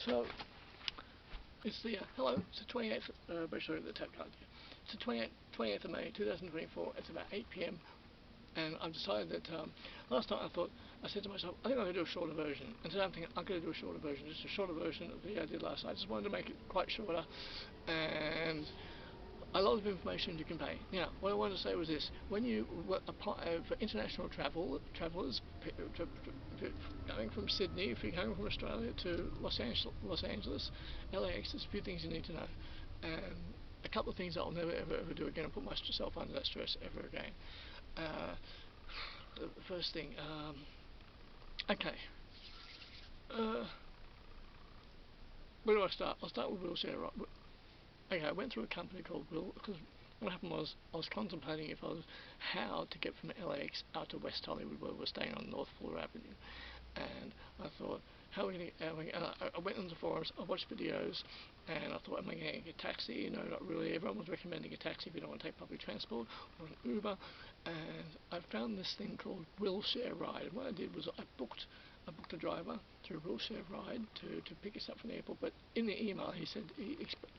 So it's the hello. It's the 28th. Sorry, the tap card. It's the 28th of May 2024. It's about 8 p.m. and I've decided that last night I said to myself, I think I'm going to do a shorter version. And today I'm thinking I'm going to do a shorter version, just a shorter version of the video I did last night. I just wanted to make it quite shorter, and a lot of information you can pay. Now, what I wanted to say was this: when you apply for international travellers going from Sydney, if you're going from Australia to Los Angeles, LAX, there's a few things you need to know, and a couple of things that I'll never ever do again and put myself under that stress ever again. The first thing, okay. Where do I start? I'll start with Wilshire, right? Okay, I went through a company called Will, because what happened was I was contemplating how to get from LAX out to West Hollywood, where we're staying on North Fuller Avenue, and I thought, how are we going to, I went into forums, I watched videos, and I thought, am I going to get a taxi? You know, not really. Everyone was recommending a taxi if you don't want to take public transport, or an Uber, and I found this thing called Wilshire Ride, and what I did was I booked a driver through Wilshire Ride to pick us up from the airport, but in the email he said,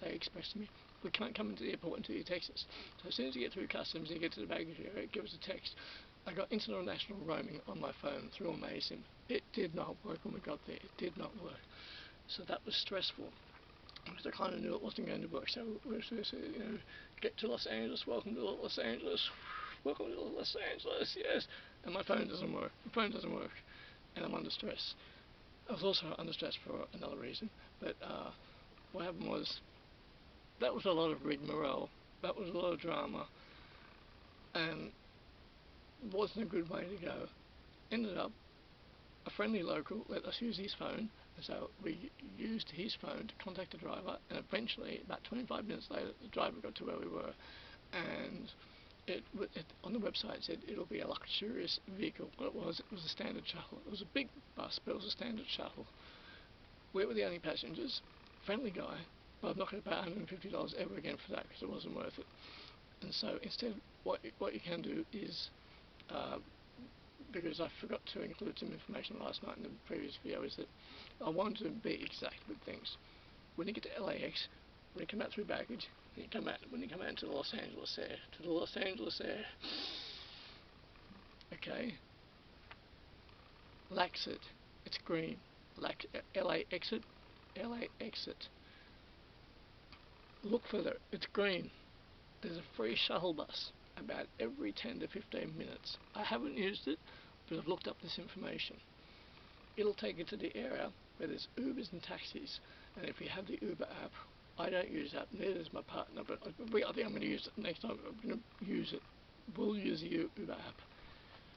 they expressed to me, we can't come into the airport until you text us. So as soon as you get through customs and you get to the baggage area, give us a text. I got international roaming on my phone through Amazim. It did not work when we got there. It did not work. So that was stressful, because I kind of knew it wasn't going to work. So you know, get to Los Angeles, welcome to Los Angeles, welcome to Los Angeles, yes. And my phone doesn't work. My phone doesn't work, and I'm under stress. I was also under stress for another reason, but what happened was, that was a lot of rigmarole, that was a lot of drama, and wasn't a good way to go. Ended up, a friendly local let us use his phone, and so we used his phone to contact the driver, and eventually, about 25 minutes later, the driver got to where we were, and it on the website said it'll be a luxurious vehicle. What it was a standard shuttle. It was a big bus, but it was a standard shuttle. We were the only passengers. Friendly guy, but I'm not going to pay $150 ever again for that, because it wasn't worth it. And so instead, what you can do is, because I forgot to include some information last night in the previous video, is that I wanted to be exact with things. When you get to LAX, when you come out through baggage, when you come out into the Los Angeles air, okay, LAXit, it's green, LA exit, look further, it's green. There's a free shuttle bus about every 10 to 15 minutes. I haven't used it, but I've looked up this information. It'll take you to the area where there's Ubers and taxis, and if you have the Uber app, I don't use that, neither does my partner, but I think I'm going to use it next time. I'm going to use it. We'll use the Uber app.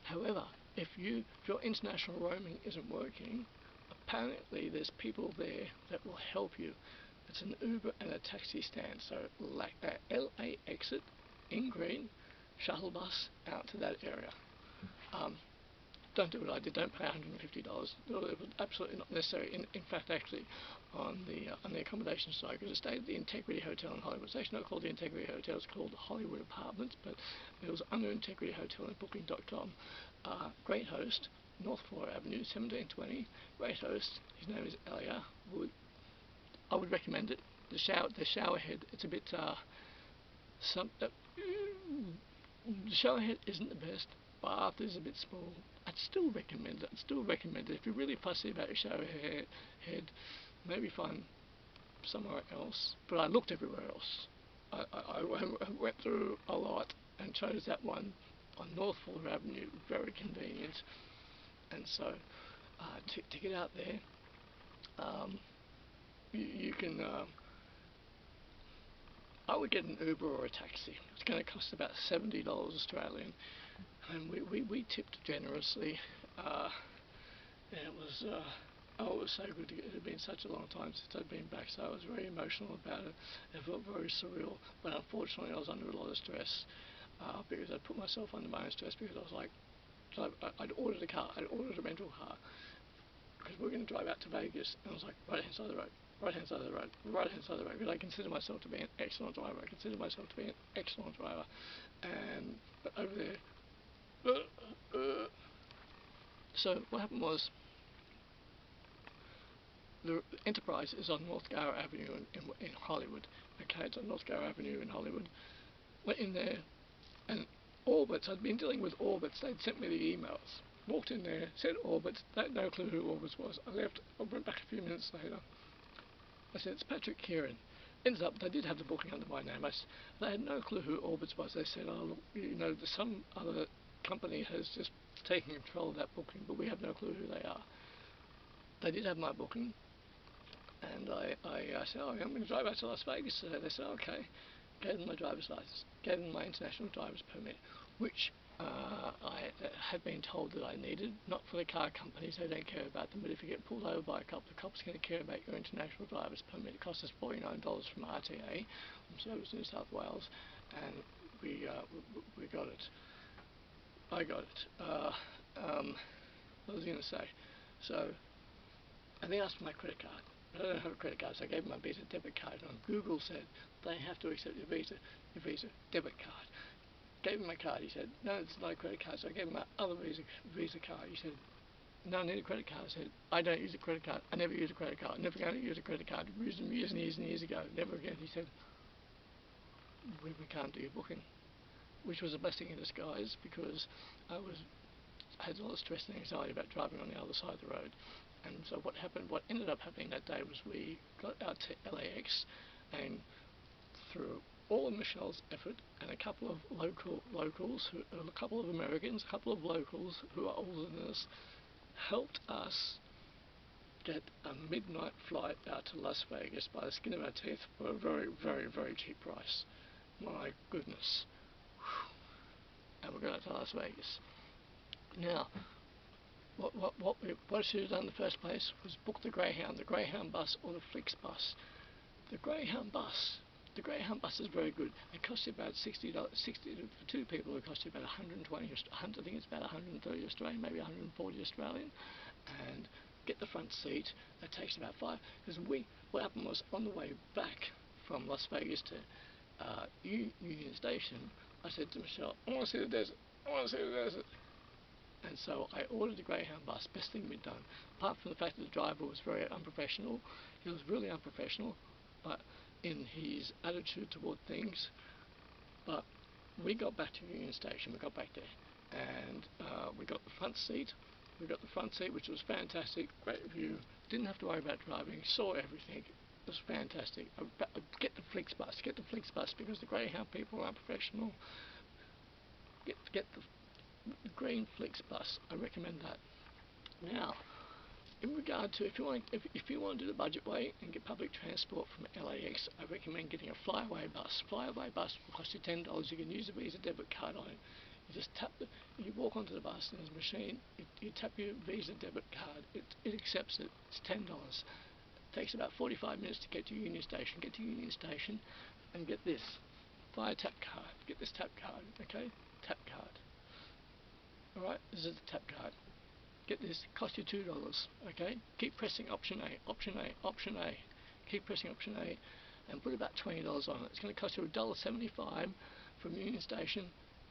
However, if your international roaming isn't working, apparently there's people there that will help you. It's an Uber and a taxi stand, so like LA exit in green, shuttle bus out to that area. Don't do what I did. Don't pay $150. It was absolutely not necessary. In fact, actually, on the accommodation side, because it stayed at the Integrity Hotel in Hollywood. It's actually not called the Integrity Hotel. It's called the Hollywood Apartments, but it was under Integrity Hotel in Booking.com. Great host, North Fuller Avenue, 1720. Great host. His name is Elia Wood. I would recommend it. The shower head. It's a bit the shower head isn't the best. Bath is a bit small. I'd still recommend it. If you're really fussy about your shower head, maybe find somewhere else. But I looked everywhere else. I went through a lot and chose that one on North Fuller Avenue. Very convenient. And so to get out there, you can. I would get an Uber or a taxi. It's going to cost about $70 Australian, and we tipped generously. And it was it was so good. It had been such a long time since I'd been back, so I was very emotional about it. It felt very surreal, but unfortunately I was under a lot of stress because I put myself under my own stress, because I was like, so I'd ordered a car, I'd ordered a rental car, because we were going to drive out to Vegas, and I was like, right hand side of the road, because I consider myself to be an excellent driver. And but over there, so what happened was, the Enterprise is on North Gower Avenue in Hollywood. Okay, it's on North Gower Avenue in Hollywood. Went in there, and Orbitz, I'd been dealing with Orbitz, they'd sent me the emails. Walked in there, said Orbitz, they had no clue who Orbitz was. I left, I went back a few minutes later. I said, it's Patrick Kieran. Ends up, they did have the booking under my name. They had no clue who Orbitz was. They said, oh, look, you know, some other company has just taken control of that booking, but we have no clue who they are. They did have my booking, and I said, oh, I'm going to drive out to Las Vegas today. They said, okay. Gave them my driver's license, gave them my international driver's permit, which I had been told that I needed, not for the car companies, they don't care about them, but if you get pulled over by a cop, the cop's going to care about your international driver's permit. It cost us $49 from RTA, from Service New South Wales, and we got it. I got it. What was I going to say? So, and they asked for my credit card. I don't have a credit card, so I gave them my Visa debit card. And Google said they have to accept your Visa debit card. Gave him my card. He said, no, it's not a credit card. So I gave him my other Visa card. He said, no, I need a credit card. I said, I don't use a credit card. I never use a credit card. I'm never going to use a credit card. I used them years and years and years ago. Never again. He said, we can't do your booking, which was a blessing in disguise because I had a lot of stress and anxiety about driving on the other side of the road. And so what ended up happening that day was we got out to LAX, and through all of Michelle's effort and a couple of locals, a couple of Americans, a couple of locals who are older than us, helped us get a midnight flight out to Las Vegas by the skin of our teeth for a very, very, very cheap price. My goodness. And we're going to Las Vegas. Now, what I should have done in the first place was book the Greyhound bus or the Flix bus. The Greyhound bus is very good. It costs you about $60 for two people. It costs you about 120. I think it's about 130 Australian, maybe 140 Australian, and get the front seat. That takes about 5. Because what happened was on the way back from Las Vegas to Union Station, I said to Michelle, I want to see the desert. I want to see the desert. And so I ordered the Greyhound bus, best thing we'd done. Apart from the fact that the driver was very unprofessional, he was really unprofessional, but in his attitude toward things. But we got back to Union Station, we got back there, and we got the front seat. We got the front seat, which was fantastic, great view. Didn't have to worry about driving, saw everything. It was fantastic. Get the Flix bus, because the Greyhound people are unprofessional. Get the green Flix bus. I recommend that. Now, in regard to if you want to do the budget way and get public transport from LAX, I recommend getting a Flyaway bus. Flyaway bus will cost you $10. You can use a Visa debit card on it. You just you walk onto the bus and there's a machine. You tap your Visa debit card. It accepts it. It's $10. It takes about 45 minutes to get to Union Station. Get to Union Station and get this via tap card. Get this tap card. Okay, tap card. Alright, this is the tap card. Get this, cost you $2, okay? Keep pressing option A, option A, option A. Keep pressing option A and put about $20 on it. It's going to cost you $1.75 from Union Station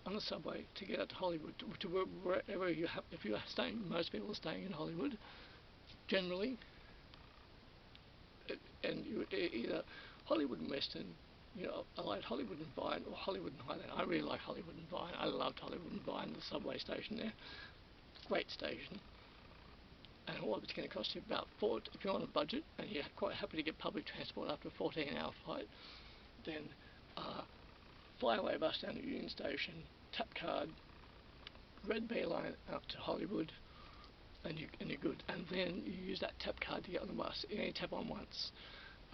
on the subway to get out to Hollywood, to wherever you have. If you're staying, most people are staying in Hollywood, generally, and you either Hollywood and Western. You know, I like Hollywood and Vine or Hollywood and Highland. I really like Hollywood and Vine. I loved Hollywood and Vine, the subway station there. Great station. And all of it's going to cost you about if you're on a budget and you're quite happy to get public transport after a 14-hour flight, then Flyaway bus down to Union Station, tap card, red bee line out to Hollywood, and you're good. And then you use that tap card to get on the bus. You only tap on once.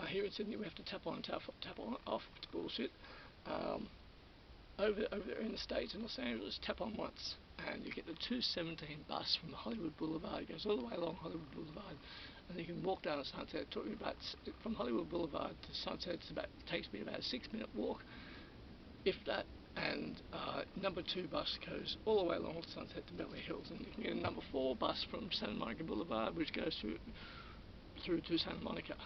Here in Sydney we have to tap on, tap on, off. It's bullshit. Over there in the States, in Los Angeles, tap on once, and you get the 217 bus from Hollywood Boulevard. It goes all the way along Hollywood Boulevard, and you can walk down to Sunset. Talking about from Hollywood Boulevard to Sunset, it takes me about a 6-minute walk, if that. And number 2 bus goes all the way along Sunset to Beverly Hills, and you can get a number 4 bus from Santa Monica Boulevard, which goes through to Santa Monica.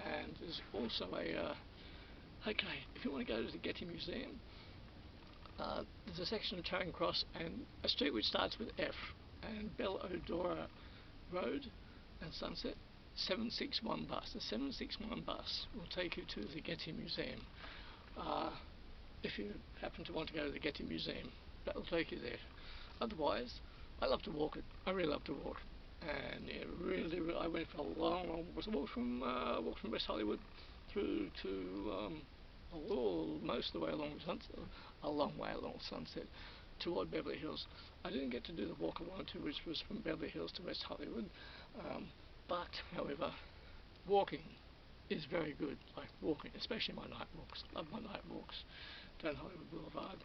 And there's also okay, if you want to go to the Getty Museum, there's a section of Charing Cross and a street which starts with F, and Belle Odora Road and Sunset. 761 bus. The 761 bus will take you to the Getty Museum. If you happen to want to go to the Getty Museum, that will take you there. Otherwise, I love to walk it. I really love to walk. And yeah, really, I went for a long walk from West Hollywood through to most of the way along Sunset, a long way along Sunset, toward Beverly Hills. I didn't get to do the walk I wanted to, which was from Beverly Hills to West Hollywood. But, however, walking is very good. Like walking, especially my night walks. Love my night walks down Hollywood Boulevard.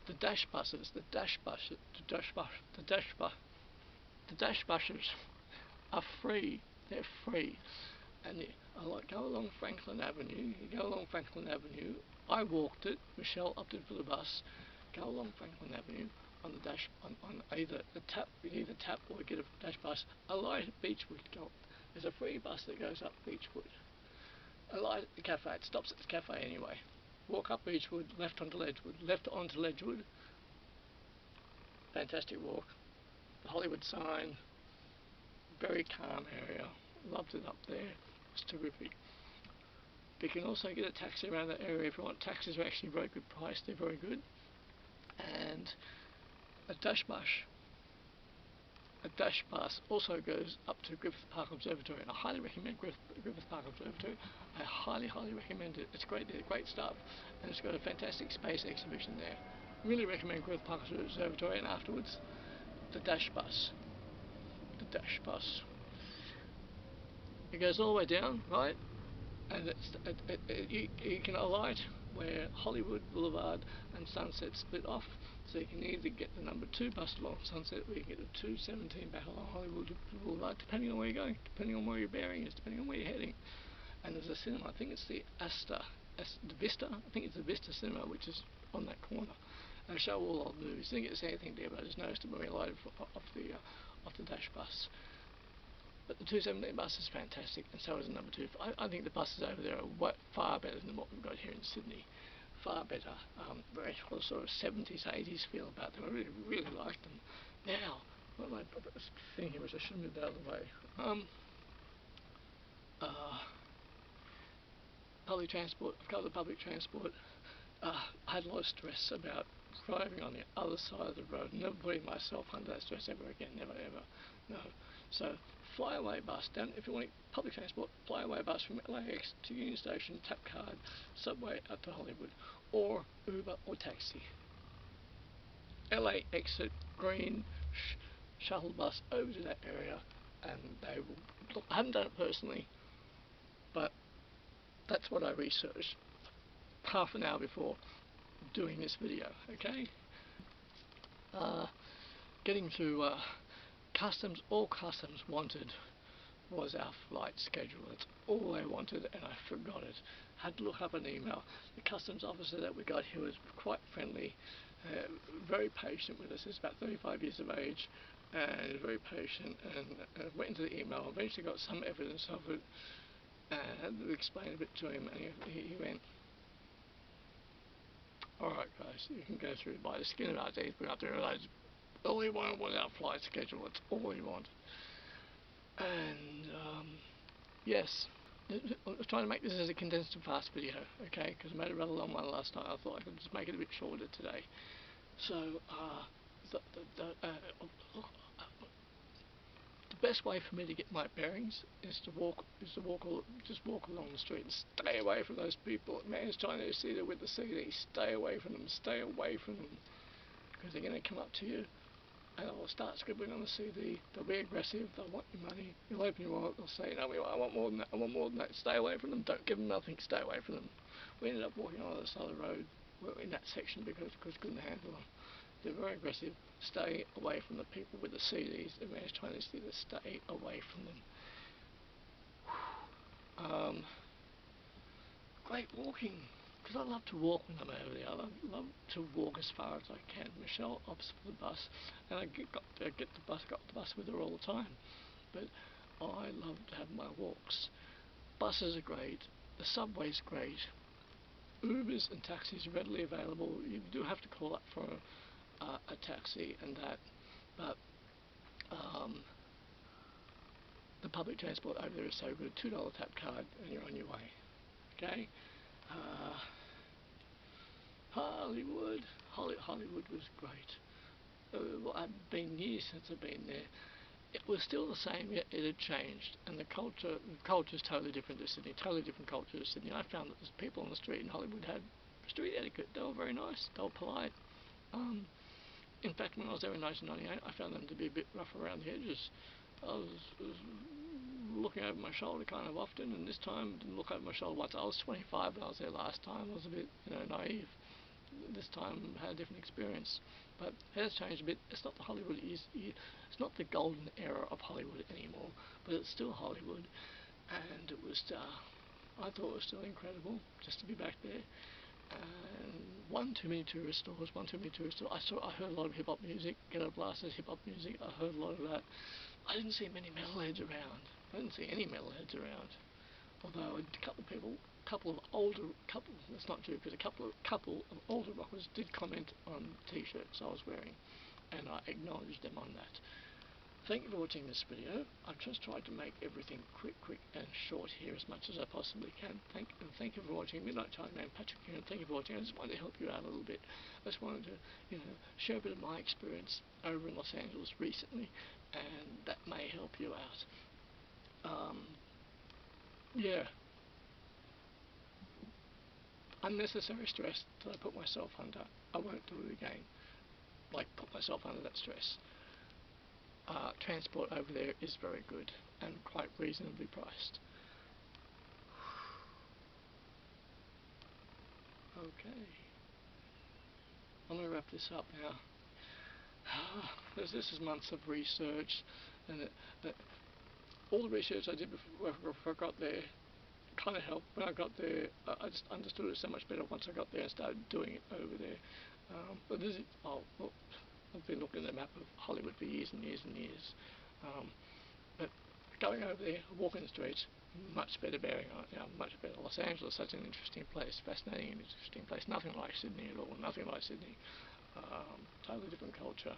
The dash buses are free. They're free. And I like go along Franklin Avenue. You go along Franklin Avenue. I walked it. Michelle opted for the bus. Go along Franklin Avenue on the dash on either the tap. You either tap or get a dash bus. Alight at Beechwood. There's a free bus that goes up Beechwood. Alight at the cafe. It stops at the cafe anyway. Walk up Beechwood, left onto Ledgewood. Fantastic walk. The Hollywood sign. Very calm area. Loved it up there. It's terrific. You can also get a taxi around that area if you want. Taxis are actually very good price. They're very good. And a dash bus also goes up to Griffith Park Observatory, and I highly recommend Griffith Park Observatory. I highly recommend it. It's great. They're great stuff, and it's got a fantastic space exhibition there. Really recommend Griffith Park Observatory, and afterwards the dash bus. It goes all the way down, right? And you can alight where Hollywood Boulevard and Sunset split off. So you can either get the number 2 bus along Sunset, or you can get the 217 back along Hollywood Boulevard, depending on where you're going, depending on where your bearing is, depending on where you're heading. And there's a cinema. I think it's the Vista. I think it's the Vista Cinema, which is on that corner. They show all old movies. I didn't get to see anything there, but I just noticed it when we alighted off the dash bus. But the 217 bus is fantastic, and so is the number 2. I think the buses over there are far better than what we've got here in Sydney. Far better. Very sort of 70s, 80s feel about them. I really like them. Now, what am I thinking here, which I should move out of the way. Public transport. I've covered the public transport. I had a lot of stress about driving on the other side of the road, never putting myself under that stress ever again, never ever, no. So, flyaway bus, if you want public transport, flyaway bus from LAX to Union Station, tap card, subway up to Hollywood, or Uber or taxi. LA exit, green shuttle bus over to that area, and they will, look, I haven't done it personally, but that's what I researched half an hour before doing this video, okay? Getting to customs, all customs wanted was our flight schedule. That's all they wanted, and I forgot it. Had to look up an email. The customs officer that we got here was quite friendly, very patient with us. He's about 35 years of age, and very patient, and went into the email, eventually got some evidence of it, and had to explain a bit to him, and he went, "Alright guys, you can go through by the skin of our teeth, we have to realise all we wanted was our flight schedule. That's all we wanted." And yes, I was trying to make this as a condensed and fast video, okay, because I made a rather long one last night. I thought I could just make it a bit shorter today. So the best way for me to get my bearings is to walk along the street and stay away from those people. Man's trying to see there with the CD. Stay away from them. Stay away from them, because they're going to come up to you and they'll start scribbling on the CD. They'll be aggressive. They'll want your money. You'll open your wallet. They'll say, "No, I want more than that. I want more than that." Stay away from them. Don't give them nothing. Stay away from them. We ended up walking on the other side of the road. We're in that section because we couldn't handle them. They're very aggressive. Stay away from the people with the CDs. The man's trying to see to stay away from them. Great walking, because I love to walk when I'm over there. I love to walk as far as I can. Michelle opts for the bus, and I got the bus with her all the time. But I love to have my walks. Buses are great. The subway's great. Ubers and taxis are readily available. You do have to call up for a taxi and that, but the public transport over there is so good. $2 tap card and you're on your way. Okay. Hollywood was great. Well, I've been years since I've been there. It was still the same, yet it had changed, and the culture is totally different to Sydney. Totally different culture to Sydney. I found that the people on the street in Hollywood had street etiquette. They were very nice. They were polite. In fact, when I was there in 1998, I found them to be a bit rough around the edges. I was looking over my shoulder kind of often, and this time didn't look over my shoulder once. I was 25 when I was there last time. I was a bit, naive. This time had a different experience, but it has changed a bit. It's not the Hollywood it's not the golden era of Hollywood anymore, but it's still Hollywood, and it was I thought it was still incredible just to be back there. And one too many tourist stores. I heard a lot of hip hop music, Ghetto Blasters hip hop music. I heard a lot of that. I didn't see many metalheads around. I didn't see any metalheads around. Although a couple of older rockers did comment on t-shirts I was wearing, and I acknowledged them on that. Thank you for watching this video. I've just tried to make everything quick and short here as much as I possibly can. Thank you for watching. Midnight Time Man Patrick here, and thank you for watching. I just wanted to help you out a little bit. I just wanted to, share a bit of my experience over in Los Angeles recently, and that may help you out. Yeah. Unnecessary stress that I put myself under. I won't do it again. Put myself under that stress. Transport over there is very good and quite reasonably priced. Okay. I'm going to wrap this up now. This is months of research, and all the research I did before I got there kind of helped. When I got there, I just understood it so much better once I got there and started doing it over there. But I've been looking at the map of Hollywood for years and years and years. But going over there, walking the streets, much better bearing on it. Much better. Los Angeles is such an interesting place, fascinating and interesting place. Nothing like Sydney at all. Nothing like Sydney. Totally different culture.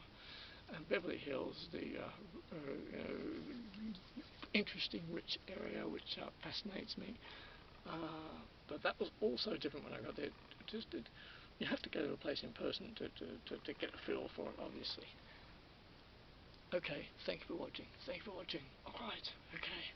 And Beverly Hills, the interesting, rich area which fascinates me. But that was also different when I got there. You have to go to a place in person to get a feel for it, obviously. Okay, thank you for watching. Alright, okay.